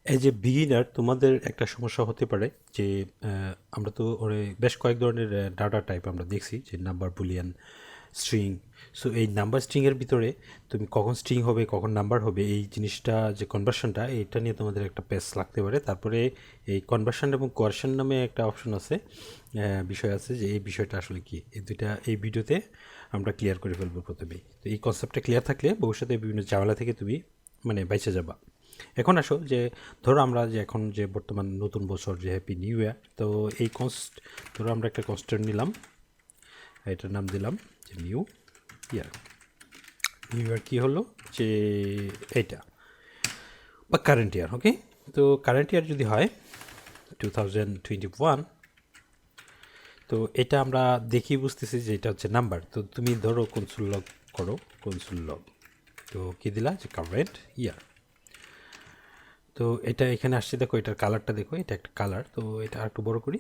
এই যে বিগিনার তোমাদের একটা সমস্যা হতে পারে যে আমরা তো বেশ কয়েক ধরনের ডাটা টাইপ আমরা দেখছি যে নাম্বার বুলিয়ান স্ট্রিং। সো এই নাম্বার স্ট্রিংয়ের ভিতরে তুমি কখন স্ট্রিং হবে কখন নাম্বার হবে এই জিনিসটা যে কনভার্সনটা এটা নিয়ে তোমাদের একটা পেস লাগতে পারে। তারপরে এই কনভার্সন এবং কোয়ারশন নামে একটা অপশন আছে, বিষয় আছে যে এই বিষয়টা আসলে কি, এই দুইটা এই ভিডিওতে আমরা ক্লিয়ার করে ফেলবো প্রথমেই। তো এই কনসেপ্টটা ক্লিয়ার থাকলে ভবিষ্যতে বিভিন্ন ঝামেলা থেকে তুমি মানে বাইচে যাবা। এখন আসো যে ধরো আমরা যে এখন যে বর্তমান নতুন বছর যে হ্যাপি নিউ ইয়ার, তো এই ধরো আমরা একটা কনস্ট্যান্ট নিলাম, এটার নাম দিলাম যে নিউ ইয়ার। নিউ ইয়ার কী হলো যে এইটা বা কারেন্ট ইয়ার, ওকে। তো কারেন্ট ইয়ার যদি হয় 2021, তো এটা আমরা দেখি বুঝতেছি যে এটা হচ্ছে নাম্বার। তো তুমি ধরো কনসোল লগ করো, কনসোল লগ, তো কী দিলা যে কারেন্ট ইয়ার। তো এটা এখানে আসছে, দেখো এটার কালারটা দেখো, এটা একটা কালার। তো এটা আর একটু বড় করি,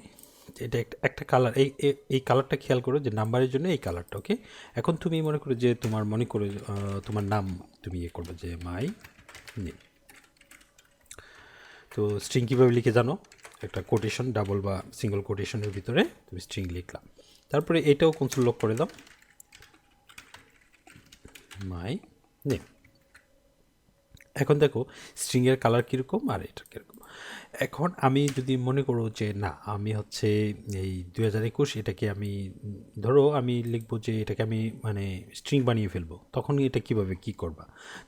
এটা একটা একটা কালার। এই কালারটা খেয়াল করো যে নাম্বারের জন্য এই কালারটা, ওকে। এখন তুমি মনে করো যে তোমার মনে করো তোমার নাম তুমি ইয়ে করবে যে মাই নেম। তো স্ট্রিং কীভাবে লিখে জানো, একটা কোটেশন ডাবল বা সিঙ্গল কোটেশনের ভিতরে তুমি স্ট্রিং লিখলাম। তারপরে এটাও কনসোল লক করে দাও, মাই নেম। এখন দেখো স্ট্রিংয়ের কালার কীরকম আর এটা কীরকম। এখন আমি যদি মনে করো যে না আমি হচ্ছে এই 2021 এটাকে আমি ধরো আমি লিখবো যে এটাকে আমি মানে স্ট্রিং বানিয়ে ফেলবো, তখন এটা কিভাবে কি করবা?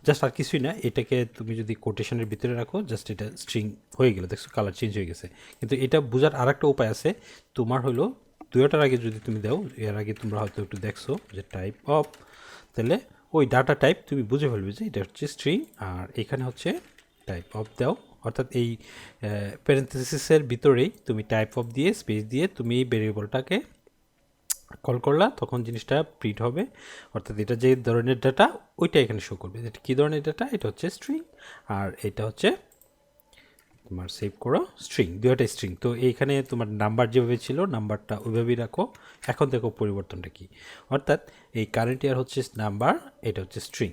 জাস্ট আর কিছুই না, এটাকে তুমি যদি কোটেশনের ভিতরে রাখো জাস্ট এটা স্ট্রিং হয়ে গেলো, দেখছো কালার চেঞ্জ হয়ে গেছে। কিন্তু এটা বোঝার আর একটা উপায় আছে, তোমার হলো দুইটার আগে যদি তুমি দাও, এর আগে তোমরা হয়তো একটু দেখছো যে টাইপ অফ, তাহলে ওই ডাটা টাইপ তুমি বুঝে ফেলবে যে এটা হচ্ছে স্ট্রিং আর এখানে হচ্ছে টাইপ অফ দাও। অর্থাৎ এই প্যারেন্থেসিসের ভিতরেই তুমি টাইপ অফ দিয়ে স্পেস দিয়ে তুমি এই ভেরিয়েবলটাকে কল করলা, তখন জিনিসটা প্রিন্ট হবে। অর্থাৎ এটা যে ধরনের ডাটা ওইটা এখানে শো করবে। এটা কী ধরনের ডাটা, এটা হচ্ছে স্ট্রিং আর এটা হচ্ছে তোমার সেভ করো স্ট্রিং, দুইটা স্ট্রিং। তো এইখানে তোমার নাম্বার যেভাবে ছিল নাম্বারটা ওইভাবেই রাখো। এখন দেখো পরিবর্তনটা কি, অর্থাৎ এই কারেন্ট ইয়ার হচ্ছে নাম্বার, এটা হচ্ছে স্ট্রিং।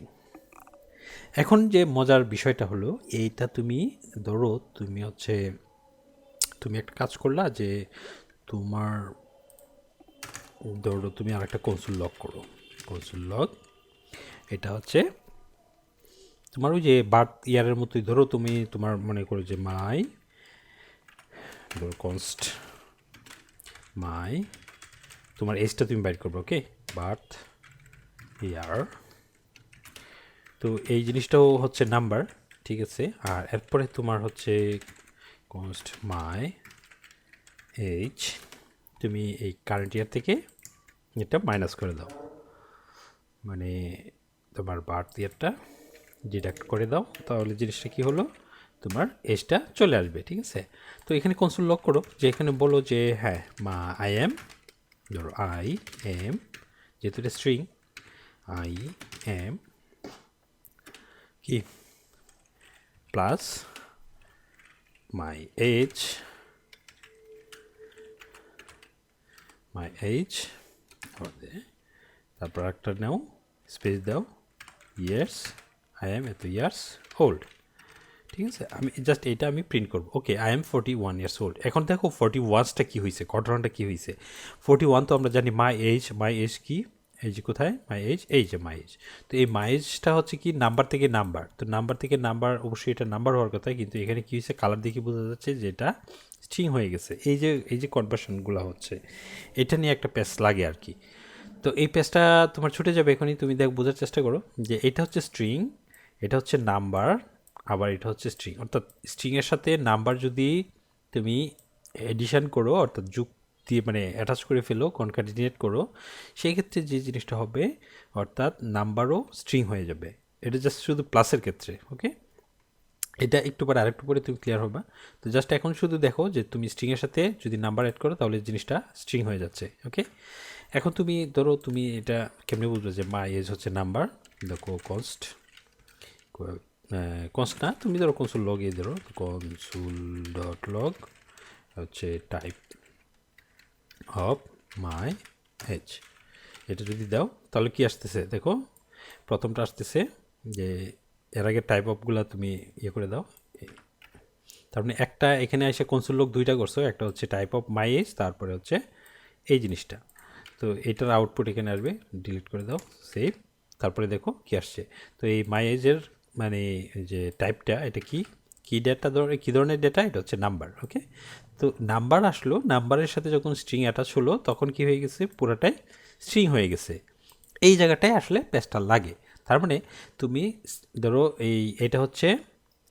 এখন যে মজার বিষয়টা হলো এইটা তুমি ধরো তুমি হচ্ছে তুমি একটা কাজ করলা যে তোমার ধরো তুমি আরেকটা কনসোল লগ করো, কনসোল লগ, এটা হচ্ছে তোমার ওই যে বার্থ ইয়ারের মতোই। ধরো তুমি তোমার মনে করো যে মাই ধরো কনস্ট মাই, তোমার এজটা তুমি বাইর করবে, ওকে, বার্থ ইয়ার। তো এই জিনিসটাও হচ্ছে নাম্বার, ঠিক আছে। আর এরপরে তোমার হচ্ছে কনস্ট মাই এইজ, তুমি এই কারেন্ট ইয়ার থেকে এটা মাইনাস করে দাও, মানে তোমার বার্থ ইয়ারটা ডিডাক্ট করে দাও। তাহলে জিনিসটা কী হলো, তোমার এজটা চলে আসবে, ঠিক আছে। তো এখানে কনসোল লক করো, যে এখানে বলো যে হ্যাঁ আই এম, ধরো আই এম, যেহেতু এটা স্ট্রিং, আই এম কি plus my age, my age, তারপর একটা নাও স্পেস দাও, ইয়ার্স, আই এম এত ইয়ার্স ওল্ড, ঠিক আছে। আমি জাস্ট এটা আমি প্রিন্ট করবো, okay I am 41 years old. এখন দেখো 41টা কী হয়েছে, ঘটনাটা কী হয়েছে। 41 তো আমরা জানি মাই এজ, মাই এজ কি, এই যে কোথায় মাই এজ, এই যে মাই এজ। তো এই মাই এজটা হচ্ছে কি নাম্বার থেকে নাম্বার, তো নাম্বার থেকে নাম্বার অবশ্যই এটা নাম্বার হওয়ার কথা, কিন্তু এখানে কী হয়েছে কালার দেখে বোঝা যাচ্ছে যে এটা স্ট্রিং হয়ে গেছে। এই যে কনভার্সনগুলো হচ্ছে এটা নিয়ে একটা প্যাচ লাগে আর কি। তো এই পেজটা তোমার ছুটে যাবে এখনই, তুমি বোঝার চেষ্টা করো যে এটা হচ্ছে স্ট্রিং, এটা হচ্ছে নাম্বার, আবার এটা হচ্ছে স্ট্রিং। অর্থাৎ স্ট্রিংয়ের সাথে নাম্বার যদি তুমি এডিশন করো, অর্থাৎ যোগ দিয়ে মানে অ্যাটাচ করে ফেলো, কনকাটিনেট করো, সেই ক্ষেত্রে যে জিনিসটা হবে অর্থাৎ নাম্বারও স্ট্রিং হয়ে যাবে। এটা জাস্ট শুধু প্লাসের ক্ষেত্রে, ওকে। এটা একটু পরে আরেকটু পরে তুমি ক্লিয়ার হবে। তো জাস্ট এখন শুধু দেখো যে তুমি স্ট্রিংয়ের সাথে যদি নাম্বার অ্যাড করো তাহলে জিনিসটা স্ট্রিং হয়ে যাচ্ছে, ওকে। এখন তুমি ধরো তুমি এটা কেমনে বুঝবে যে মাই এজ হচ্ছে নাম্বার, দেখো কনস্ট কনস্ট না, তুমি ধরো কনসোল লগ এ ধরো কনসোল ডট লগ হচ্ছে টাইপ অফ মাই এজ, এটা যদি দাও তাহলে কি আসতেছে দেখো, প্রথমটা আসতেছে যে এর আগে টাইপ অফগুলো তুমি ইয়ে করে দাও, তার মানে একটা এখানে এসে কনসোল লগ দুইটা করছো, একটা হচ্ছে টাইপ অফ মাই এজ, তারপরে হচ্ছে এই জিনিসটা। তো এটার আউটপুট এখানে আসবে, ডিলিট করে দাও, সেভ। তারপরে দেখো কি আসছে। তো এই মাই এজের মানে যে টাইপটা এটা কি, কি ডেটা কী ধরনের ডেটা, এটা হচ্ছে নাম্বার। ওকে, তো নাম্বার আসলো, নাম্বারের সাথে যখন স্ট্রিং অ্যাটাচ হলো তখন কি হয়ে গেছে, পুরাটাই স্ট্রিং হয়ে গেছে। এই জায়গাটায় আসলে পেজটা লাগে। তার মানে তুমি ধরো এটা হচ্ছে,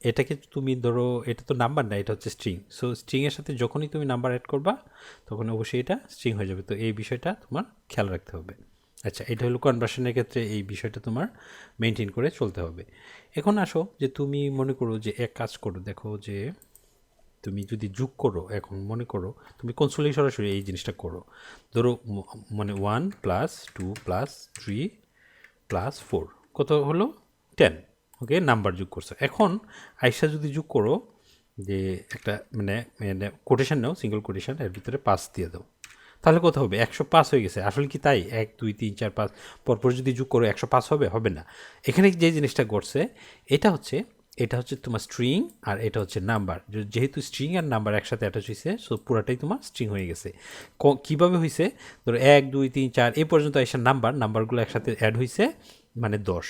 এটাকে তুমি ধরো এটা তো নাম্বার না, এটা হচ্ছে স্ট্রিং। সো স্ট্রিংয়ের সাথে যখনই তুমি নাম্বার অ্যাড করবা তখন অবশ্যই এটা স্ট্রিং হয়ে যাবে। তো এই বিষয়টা তোমার খেয়াল রাখতে হবে। আচ্ছা, এটা হলো কনভার্সনের ক্ষেত্রে এই বিষয়টা তোমার মেনটেন করে চলতে হবে। এখন আসো যে তুমি মনে করো যে এক কাজ করো, দেখো যে তুমি যদি যোগ করো, এখন মনে করো তুমি কনসোলেই সরাসরি এই জিনিসটা করো। ধরো মানে 1+2+3+4 কত হলো, 10। ওকে, নাম্বার যোগ করছো। এখন আইসা যদি যোগ করো যে একটা মানে মানে কোটেশন নাও, সিঙ্গেল কোটেশন, এর ভিতরে 5 দিয়ে দাও, তাহলে কত হবে, 105 হয়ে গেছে। আসলে কি তাই? 1 2 3 4 5 পরপর যদি যোগ করো 105 হবে? হবে না। এখানে যে জিনিসটা ঘটছে এটা হচ্ছে তোমার স্ট্রিং আর এটা হচ্ছে নাম্বার। যেহেতু স্ট্রিং আর নাম্বার একসাথে অ্যাটাচ হয়েছে, সো পুরাটাই তোমার স্ট্রিং হয়ে গেছে। কীভাবে হয়েছে, ধরো 1 2 3 4 এই পর্যন্ত এসে নাম্বারগুলো একসাথে অ্যাড হয়েছে মানে 10,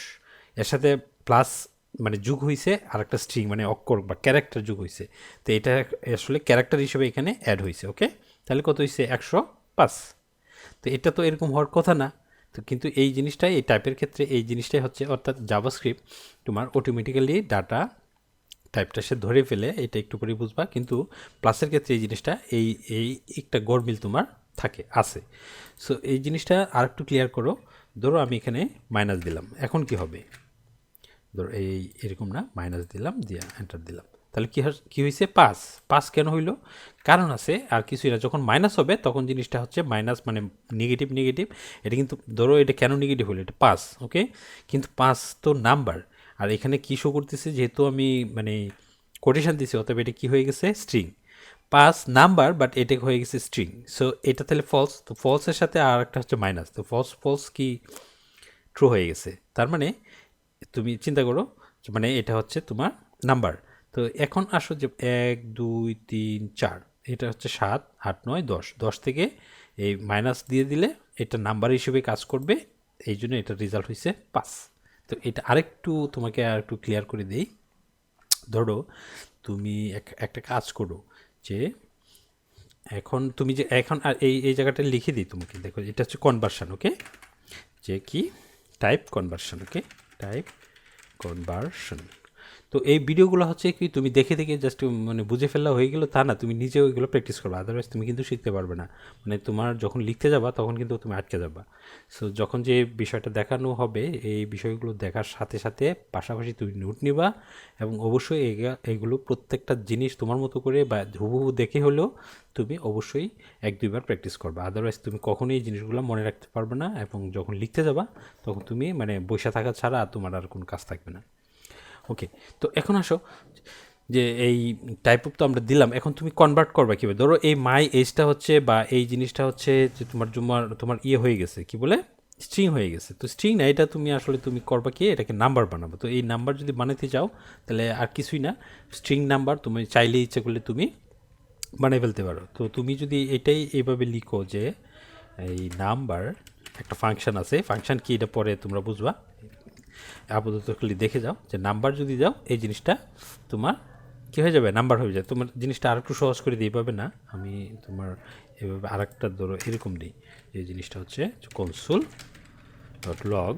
এর সাথে প্লাস মানে যুগ হয়েছে আর একটা স্ট্রিং মানে অক্ষর বা ক্যারেক্টার যুগ হয়েছে। তো এটা আসলে ক্যারেক্টার হিসেবে এখানে অ্যাড হয়েছে। ওকে, তাহলে কত হয়েছে, 105। তো এটা তো এরকম হওয়ার কথা না। তো কিন্তু এই জিনিসটাই, এই টাইপের ক্ষেত্রে এই জিনিসটাই হচ্ছে, অর্থাৎ জাভাস্ক্রিপ্ট তোমার অটোমেটিক্যালি ডাটা টাইপটা সে ধরে ফেলে, এটা একটু করে বুঝবা। কিন্তু প্লাসের ক্ষেত্রে এই জিনিসটা এই এই একটা গরমিল তোমার আছে। সো এই জিনিসটা আর একটু ক্লিয়ার করো। ধরো আমি এখানে মাইনাস দিলাম, এখন কি হবে, ধরো এরকম না, মাইনাস দিলাম, দিয়ে এন্টার দিলাম, তাহলে কি হয়েছে, 5। 5 কেন হইলো, কারণ আছে, আর কিছুই না। যখন মাইনাস হবে তখন জিনিসটা হচ্ছে মাইনাস মানে নেগেটিভ নেগেটিভ। এটা কিন্তু ধরো এটা কেন নেগেটিভ হলো, এটা 5। ওকে, কিন্তু 5 তো নাম্বার, আর এখানে কী শো করতেছে, যেহেতু আমি মানে কোটেশন দিছি, অতএব এটা কী হয়ে গেছে, স্ট্রিং। 5 নাম্বার, বাট এটা হয়ে গেছে স্ট্রিং। সো এটা তাহলে ফলস। তো ফলসের সাথে আর একটা হচ্ছে মাইনাস, তো ফলস ফলস কি ট্রু হয়ে গেছে। তার মানে তুমি চিন্তা করো মানে এটা হচ্ছে তোমার নাম্বার। তো এখন আসো যে 1 2 3 4, এটা হচ্ছে 7 8 9 10, 10 থেকে এই মাইনাস দিয়ে দিলে এটা নাম্বার হিসেবে কাজ করবে, এই জন্য এটা রেজাল্ট হয়েছে 5। তো এটা আরেকটু তোমাকে আর একটু ক্লিয়ার করে দিই। ধরো তুমি একটা কাজ করো যে এখন তুমি যে এখন আর এই জায়গাটা লিখে দিই তোমাকে, দেখো এটা হচ্ছে কনভার্সন। ওকে, যে কি টাইপ কনভার্সন। ওকে, টাইপ কনভার্সন। তো এই ভিডিওগুলো হচ্ছে কি তুমি দেখে দেখে জাস্ট মানে বুঝে ফেললে হয়ে গেলো তা না, তুমি নিজেও এগুলো প্র্যাকটিস করবে, আদারওয়াইজ তুমি কিন্তু শিখতে পারবে না। মানে তোমার যখন লিখতে যাবা তখন কিন্তু তুমি আটকে যাবা। সো যখন যে বিষয়টা দেখানো হবে এই বিষয়গুলো দেখার সাথে সাথে পাশাপাশি তুমি নোট নিবা, এবং অবশ্যই এইগুলো প্রত্যেকটা জিনিস তোমার মতো করে বা হুবহু দেখে হলেও তুমি অবশ্যই 1-2 বার প্র্যাকটিস করবা, আদারওয়াইজ তুমি কখনোই এই জিনিসগুলো মনে রাখতে পারবে না, এবং যখন লিখতে যাবা তখন তুমি মানে বসে থাকা ছাড়া তোমার আর কোনো কাজ থাকবে না। ওকে, তো এখন আসো যে এই টাইপ অফ তো আমরা দিলাম, এখন তুমি কনভার্ট করবা কীভাবে। ধরো এই মাই এজটা হচ্ছে বা এই জিনিসটা হচ্ছে যে তোমার ইয়ে হয়ে গেছে, কি বলে, স্ট্রিং হয়ে গেছে। তো স্ট্রিং না, এটা তুমি আসলে তুমি করবা কি, এটাকে নাম্বার বানাবো। তো এই নাম্বার যদি বানাতে চাও তাহলে আর কিছুই না, স্ট্রিং নাম্বার তুমি চাইলে ইচ্ছে করলে তুমি বানিয়ে ফেলতে পারো। তো তুমি যদি এটাই এইভাবে লিখো যে এই নাম্বার, একটা ফাংশন আছে, ফাংশন কি এটা পরে তোমরা বুঝবা, আপাতত খালি দেখে যাও যে নাম্বার যদি দাও এই জিনিসটা তোমার কী হয়ে যাবে, নাম্বার হয়ে যায়। তোমার জিনিসটা আর একটু সহজ করে দিই, পাবে না আমি তোমার এভাবে আর একটা ধরো এরকম দিই, যে জিনিসটা হচ্ছে কনসোল ডট লগ,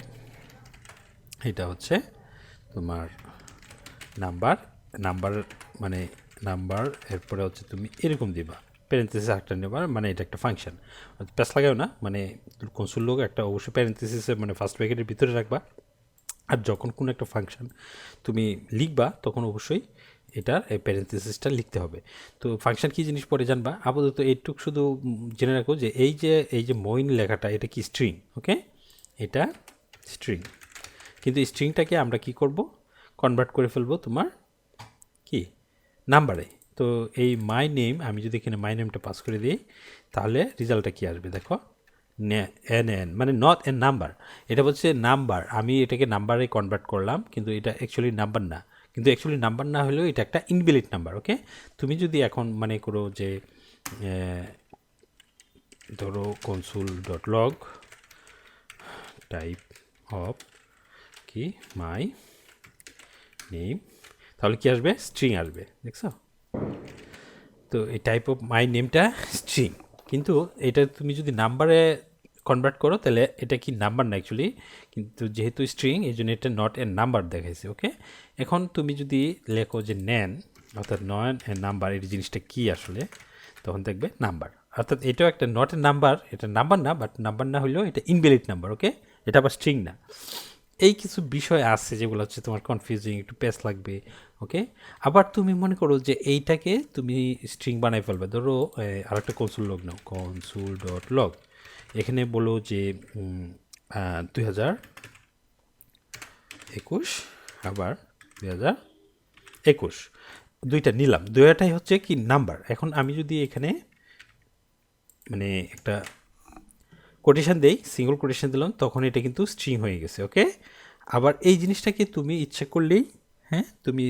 এটা হচ্ছে তোমার নাম্বার, নাম্বার মানে নাম্বার, এরপরে হচ্ছে তুমি এরকম দিবা প্যারেন্থেসিস একটা নেবার, মানে এটা একটা ফাংশন, প্যাস লাগাও না, মানে কনসোল লগ একটা অবশ্যই প্যারেন্থেসিসে মানে ফার্স্ট ব্র্যাকেটের ভিতরে রাখবা। আর যখন কোনো একটা ফাংশন তুমি লিখবা তখন অবশ্যই এটার এই প্যারেন্থেসিসটা লিখতে হবে। তো ফাংশন কী জিনিস পরে জানবা, আপাতত এইটুক শুধু জেনে রাখো যে এই যে মইন লেখাটা এটা কি স্ট্রিং। ওকে, এটা স্ট্রিং, কিন্তু স্ট্রিংটাকে আমরা কি করব, কনভার্ট করে ফেলবো তোমার কি নাম্বারে। তো এই মাই নেম, আমি যদি এখানে মাই নেমটা পাস করে দিই তাহলে রেজাল্টটা কী আসবে দেখো, এন মানে নট এন নাম্বার, এটা হচ্ছে নাম্বার, আমি এটাকে নাম্বারে কনভার্ট করলাম কিন্তু এটা অ্যাকচুয়ালি নাম্বার না, কিন্তু অ্যাকচুয়ালি নাম্বার না হলেও এটা একটা ইনভ্যালিড নাম্বার। ওকে, তুমি যদি এখন মনে করো যে ধরো console dot log type of কি মাই নেম, তাহলে কি আসবে? স্ট্রিং আসবে, দেখছো? তো এই টাইপ অফ মাই নেমটা স্ট্রিং, কিন্তু এটা তুমি যদি নাম্বারে কনভার্ট করো তাহলে এটা কি নাম্বার না অ্যাকচুয়ালি, কিন্তু যেহেতু স্ট্রিং এই জন্য এটা নট এ নাম্বার দেখাইছে। ওকে, এখন তুমি যদি লেখো যে নেন অর্থাৎ নট এ নাম্বার, এই জিনিসটা কি আসলে, তখন দেখবে নাম্বার। অর্থাৎ এটাও একটা নট এ নাম্বার, এটা নাম্বার না, বাট নাম্বার না হলেও এটা ইনভ্যালিড নাম্বার। ওকে, এটা আবার স্ট্রিং না। এই কিছু বিষয় আছে যেগুলো হচ্ছে তোমার কনফিউজিং, একটু পেস লাগবে। ওকে, আবার তুমি মনে করো যে এইটাকে তুমি স্ট্রিং বানাই ফেলবে। ধরো আরেকটা কনসোল লগ নাও, কনসোল ডট লগ, এখানে বলো যে 2021, আবার 2021, দুইটা নিলাম, দুইটাই হচ্ছে কি নাম্বার। এখন আমি যদি এখানে মানে একটা কোটেশন দেই, সিঙ্গল কোটেশন দিলাম, তখন এটা কিন্তু স্ট্রিং হয়ে গেছে। ওকে, আবার এই জিনিসটাকে তুমি ইচ্ছা করলেই হ্যাঁ তুমি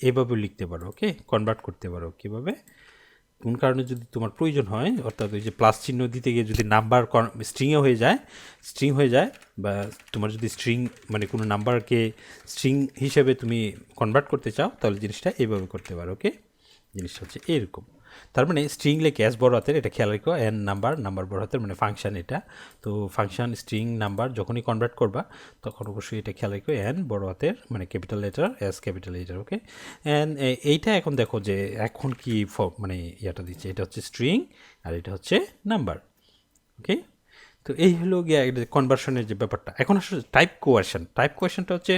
এইভাবে লিখতে পারো। ওকে, কনভার্ট করতে পারো কীভাবে, কোন কারণে যদি তোমার প্রয়োজন হয়, অর্থাৎ ওই যে প্লাস চিহ্ন দিতে গিয়ে যদি নাম্বার স্ট্রিংয়ে হয়ে যায়, স্ট্রিং হয়ে যায়, বা তোমার যদি স্ট্রিং মানে কোনো নাম্বারকে স্ট্রিং হিসেবে তুমি কনভার্ট করতে চাও, তাহলে জিনিসটা এইভাবে করতে পারো। ওকে, জিনিসটা হচ্ছে এরকম। তার মানে স্ট্রিং লেখে এস বড় হাতের, এটা খেয়াল রেখো, এন নাম্বার, নাম্বার বড় হাতের, মানে ফাংশন এটা। তো ফাংশন স্ট্রিং নাম্বার যখনই কনভার্ট করবা তখন অবশ্যই এটা খেয়াল রেখো, এন বড় হাতের মানে capital letter, S capital letter. Okay, and এইটা এখন দেখো যে এখন কি মানে ইয়াটা দিচ্ছে, এটা হচ্ছে স্ট্রিং আর এটা হচ্ছে নাম্বার। ওকে, তো এই হলো গিয়ে কনভার্সনের যে ব্যাপারটা। এখন আসলে টাইপ কোয়েশন, টাইপ কোয়েশনটা হচ্ছে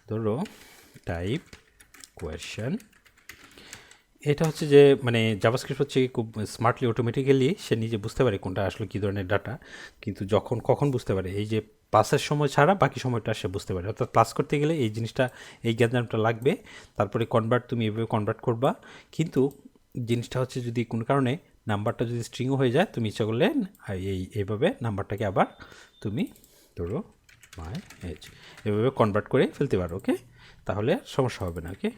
ধরো টাইপ কোয়েশন, এটা হচ্ছে যে মানে জাভাস্ক্রিপ্ট হচ্ছে খুব স্মার্টলি অটোমেটিক্যালি সে নিজে বুঝতে পারে কোনটা আসলে কী ধরনের ডাটা, কিন্তু কখন বুঝতে পারে, এই যে প্লাসের সময় ছাড়া বাকি সময়টা সে বুঝতে পারে। অর্থাৎ প্লাস করতে গেলে এই জিনিসটা, এই জ্ঞানটা লাগবে, তারপরে কনভার্ট তুমি এভাবে কনভার্ট করবা। কিন্তু জিনিসটা হচ্ছে যদি কোনো কারণে নাম্বারটা যদি স্ট্রিংও হয়ে যায়, তুমি ইচ্ছা করলে এইভাবে নাম্বারটাকে আবার তুমি ধরো মাই এজ এভাবে কনভার্ট করে ফেলতে পারো। ওকে, তাহলে সমস্যা হবে না। ওকে,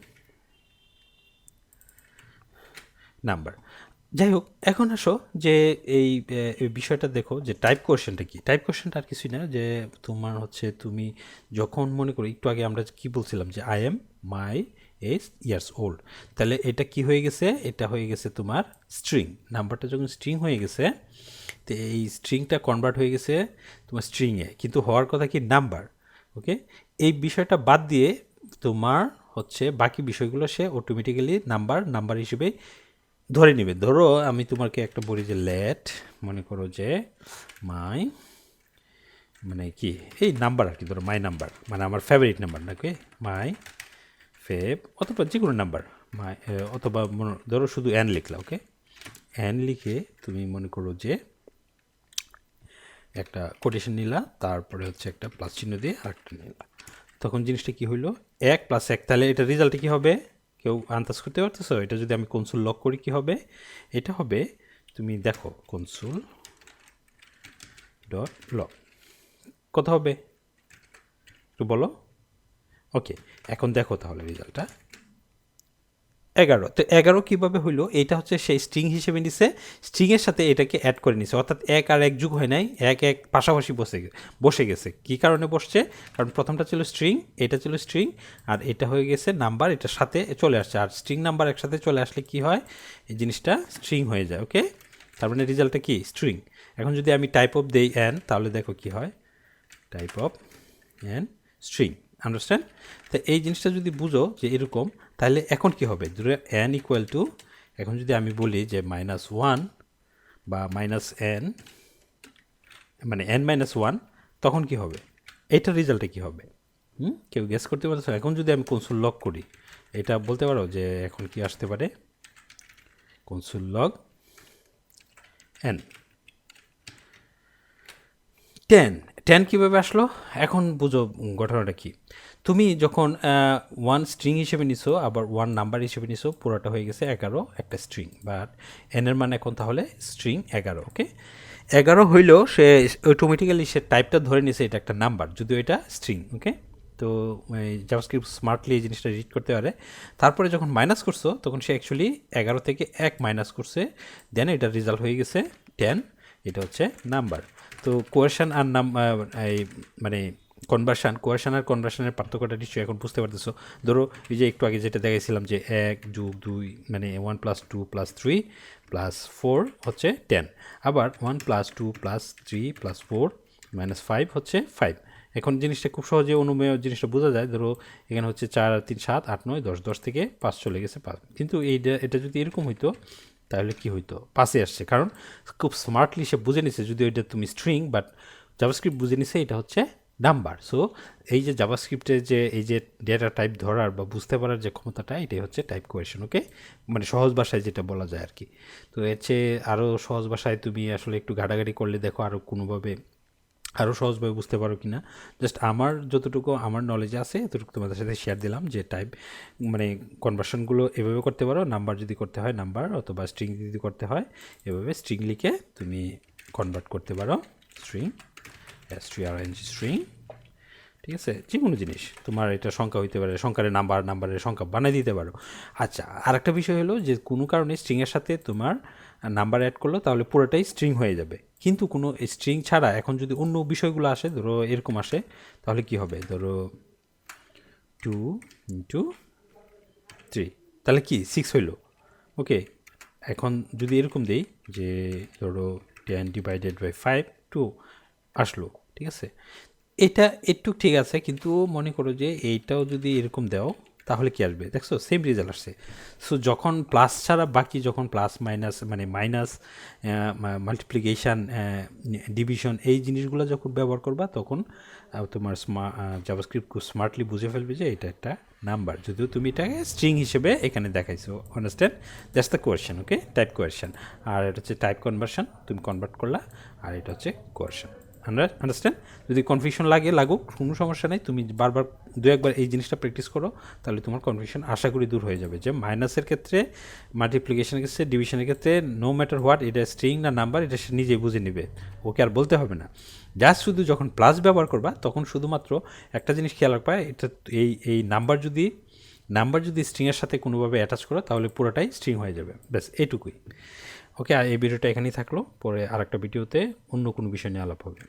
নাম্বার, যাই হোক, এখন আসো যে এই বিষয়টা দেখো যে টাইপ কোয়েশ্চেনটা কি। টাইপ কোয়েশ্চেনটা আর কিছুই না, যে তোমার হচ্ছে তুমি যখন মনে করো একটু আগে আমরা কি বলছিলাম যে I am my age years old, তাহলে এটা কি হয়ে গেছে, এটা হয়ে গেছে তোমার স্ট্রিং। নাম্বারটা যখন স্ট্রিং হয়ে গেছে, তো এই স্ট্রিংটা কনভার্ট হয়ে গেছে তোমার স্ট্রিংয়ে, কিন্তু হওয়ার কথা কি নাম্বার। ওকে, এই বিষয়টা বাদ দিয়ে তোমার হচ্ছে বাকি বিষয়গুলো সে অটোমেটিক্যালি নাম্বার হিসেবে ধরে নেবে। ধরো আমি তোমাকে একটা বলি যে লেট, মনে করো যে মাই মানে কি এই নাম্বার আর কি, ধরো মাই নাম্বার মানে আমার ফেভারিট নাম্বার নাকি, মাই ফেভ অথবা যে কোনো নাম্বার, মাই অথবা ধরো শুধু অ্যান লিখলা। ওকে, অ্যান লিখে তুমি মনে করো যে একটা কোটেশন নিলা, তারপরে হচ্ছে একটা প্লাস চিহ্ন দিয়ে আরেকটা নিলা, তখন জিনিসটা কি হইলো 1+1, তাহলে এটা রেজাল্টে কী হবে কেউ আন্দাজ করতে পারতেছো? এটা যদি আমি কনসোল লক করি কি হবে, এটা হবে তুমি দেখো কনসোল ডট লক কত হবে একটু বলো। ওকে, এখন দেখো তাহলে রেজাল্টটা 11। তো 11 কীভাবে হইলো, এইটা হচ্ছে সেই স্ট্রিং হিসেবে নিছে, স্ট্রিংয়ের সাথে এটাকে অ্যাড করে নিছে, অর্থাৎ 1 আর 1 যুগ হয় নাই, 1 পাশাপাশি বসে গেছে। কী কারণে বসছে, কারণ প্রথমটা ছিল স্ট্রিং, এটা ছিল স্ট্রিং, আর এটা হয়ে গেছে নাম্বার, এটার সাথে চলে আসছে। আর স্ট্রিং নাম্বার একসাথে চলে আসলে কি হয়, এই জিনিসটা স্ট্রিং হয়ে যায়। ওকে, তার মানে রেজাল্টটা কি স্ট্রিং। এখন যদি আমি টাইপ অফ দেই অ্যান, তাহলে দেখো কি হয়, type of an string, understand. তো এই জিনিসটা যদি বুঝো যে এরকম, তাহলে এখন কি হবে, ধরো এন ইকুয়াল টু, এখন যদি আমি বলি যে -1 বা -n মানে n-1, তখন কি হবে, এইটার রেজাল্টে কি হবে কেউ গেস করতে পারছো? এখন যদি আমি কনসোল লগ করি, এটা বলতে পারো যে এখন কি আসতে পারে, কনসোল লগ n 10 কীভাবে আসলো, এখন বুঝো ঘটনাটা কি। তুমি যখন 1 স্ট্রিং হিসেবে নিছো, আবার 1 নাম্বার হিসেবে নিছো, পুরোটা হয়ে গেছে 11 একটা স্ট্রিং, বাট এনের মান এখন তাহলে স্ট্রিং 11। ওকে, 11 হইলেও সে অটোমেটিক্যালি সে টাইপটা ধরে নিছে এটা একটা নাম্বার, যদিও এটা স্ট্রিং। ওকে, তো জাভাস্ক্রিপ্ট স্মার্টলি এই জিনিসটা রিড করতে পারে। তারপরে যখন মাইনাস করছো তখন সে অ্যাকচুয়ালি 11 থেকে 1 মাইনাস করছে, দেন এটার রেজাল্ট হয়ে গেছে 10, এটা হচ্ছে নাম্বার। তো কোয়েশন আর এই মানে কোয়েশন আর কনভার্সনের পার্থক্যটা নিশ্চয়ই এখন বুঝতে পারতেছো। ধরো এই যে একটু আগে যেটা দেখাইছিলাম যে 1 যোগ 2 মানে 1 প্লাস 2 প্লাস 3 প্লাস 4 হচ্ছে 10, আবার 1 প্লাস 2 প্লাস 3 প্লাস 4 মাইনাস 5 হচ্ছে 5। এখন জিনিসটা খুব সহজে অনুমেয় জিনিসটা বোঝা যায়। ধরো এখানে হচ্ছে 4 আর 3 7 8 9 10, 10 থেকে 5 চলে গেছে 5, কিন্তু এটা যদি এরকম হইতো তাহলে কি হইতো, পাশে আসছে, কারণ খুব স্মার্টলি সে বুঝে নিছে, যদিও এটা তুমি স্ট্রিং, বাট জাভাস্ক্রিপ্ট বুঝে নিছে এটা হচ্ছে নাম্বার। সো এই যে জাভাস্ক্রিপ্টের যে এই যে ডেটা টাইপ ধরার বা বুঝতে পারার যে ক্ষমতাটা, এটাই হচ্ছে টাইপ কোয়েশন। ওকে, মানে সহজ ভাষায় যেটা বলা যায় আর কি। তো এর চেয়ে আরও সহজ ভাষায় তুমি আসলে একটু ঘাটাঘাটি করলে দেখো আরও কোনোভাবে আরও সহজভাবে বুঝতে পারো কি না। জাস্ট আমার যতটুকু আমার নলেজে আছে এতটুকু তোমাদের সাথে শেয়ার দিলাম, যে টাইপ মানে কনভার্সনগুলো এভাবে করতে পারো। নাম্বার যদি করতে হয় নাম্বার, অথবা স্ট্রিং যদি করতে হয় এভাবে স্ট্রিং লিখে তুমি কনভার্ট করতে পারো। স্ট্রিং, স্ট্রিং, ঠিক আছে, যে কোনো জিনিস তোমার এটা সংখ্যা হইতে পারে, সংখ্যার নাম্বারের সংখ্যা বানিয়ে দিতে পারো। আচ্ছা, আর একটা বিষয় হলো যে কোনো কারণে স্ট্রিংয়ের সাথে তোমার নাম্বার অ্যাড করলো তাহলে পুরোটাই স্ট্রিং হয়ে যাবে, কিন্তু কোনো স্ট্রিং ছাড়া এখন যদি অন্য বিষয়গুলো আসে, ধরো এরকম আসে, তাহলে কি হবে, ধরো 2 ইন্টু 3, তাহলে কি 6 হইলো। ওকে, এখন যদি এরকম দেই যে ধরো 10 ডিভাইডেড বাই 5 2 আসলো, ঠিক আছে, এটা একটু ঠিক আছে, কিন্তু মনে করো যে এইটাও যদি এরকম দাও তাহলে কি আসবে, দেখছো সেম রেজাল্ট আসছে। সো যখন প্লাস ছাড়া বাকি, যখন প্লাস মাইনাস মানে মাইনাস মাল্টিপ্লিকেশান ডিভিশন এই জিনিসগুলো যখন ব্যবহার করবা, তখন তোমার জাভাস্ক্রিপ্ট খুব স্মার্টলি বুঝে ফেলবে যে এটা একটা নাম্বার, যদিও তুমি এটাকে স্ট্রিং হিসেবে এখানে দেখাইছো। Understand, that's the question. Okay, type question, আর এটা হচ্ছে টাইপ কনভার্সন, তুমি কনভার্ট করলা, আর এটা হচ্ছে কোয়েশ্চেন। আন্ডারস্ট্যান্ড, যদি কনফিউশন লাগুক কোনো সমস্যা নেই, তুমি বারবার দু একবার এই জিনিসটা প্র্যাকটিস করো, তাহলে তোমার কনফিউশন আশা করি দূর হয়ে যাবে, যে মাইনাসের ক্ষেত্রে, মাল্টিপ্লিকেশনের ক্ষেত্রে, ডিভিশনের ক্ষেত্রে নো ম্যাটার হোয়াট, এটা স্ট্রিং না নাম্বার, এটা সে নিজেই বুঝে নেবে, ওকে আর বলতে হবে না। জাস্ট শুধু যখন প্লাস ব্যবহার করবা তখন শুধুমাত্র একটা জিনিস খেয়াল রাখবা, এটা এই নাম্বার যদি স্ট্রিংয়ের সাথে কোনোভাবে অ্যাটাচ করো তাহলে পুরোটাই স্ট্রিং হয়ে যাবে, ব্যাস এইটুকুই। ওকে, আর এই ভিডিওটা এখানেই থাকলো, পরে আরেকটা ভিডিওতে অন্য কোনো বিষয় নিয়ে আলাপ হবে।